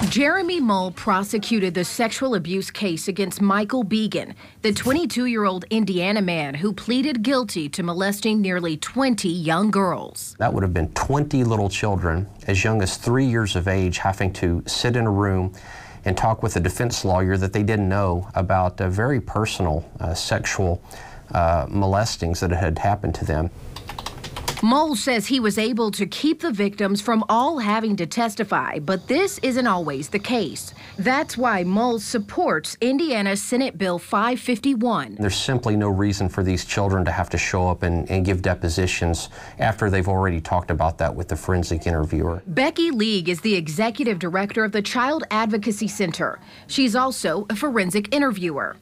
Jeremy Mull prosecuted the sexual abuse case against Michael Began, the 22-year-old Indiana man who pleaded guilty to molesting nearly 20 young girls. That would have been 20 little children as young as 3 years of age having to sit in a room and talk with a defense lawyer that they didn't know about very personal sexual molestings that had happened to them. Mull says he was able to keep the victims from all having to testify, but this isn't always the case. That's why Mull supports Indiana Senate Bill 551. There's simply no reason for these children to have to show up and give depositions after they've already talked about that with the forensic interviewer. Becky League is the executive director of the Child Advocacy Center. She's also a forensic interviewer.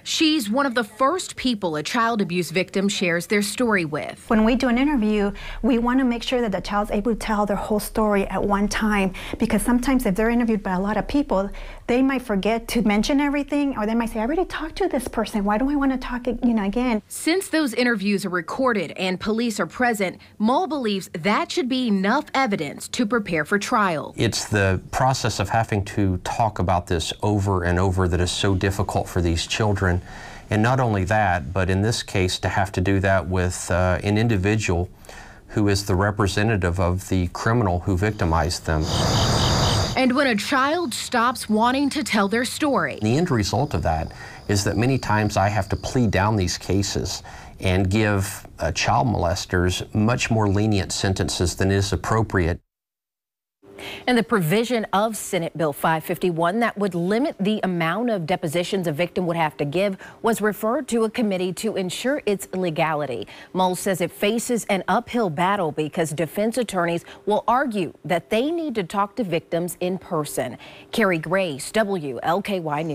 She's one of the first people a child abuse victim shares their story with. When we do an interview, we want to make sure that the child's able to tell their whole story at one time, because sometimes if they're interviewed by a lot of people, they might forget to mention everything, or they might say, I already talked to this person, why do I want to talk again? Since those interviews are recorded and police are present, Mull believes that should be enough evidence to prepare for trial. It's the process of having to talk about this over and over that is so difficult for these children. And not only that, but in this case, to have to do that with an individual who is the representative of the criminal who victimized them. And when a child stops wanting to tell their story, the end result of that is that many times I have to plead down these cases and give child molesters much more lenient sentences than is appropriate. And the provision of Senate Bill 551 that would limit the amount of depositions a victim would have to give was referred to a committee to ensure its legality. Mull says it faces an uphill battle because defense attorneys will argue that they need to talk to victims in person. Carrie Grace, WLKY News.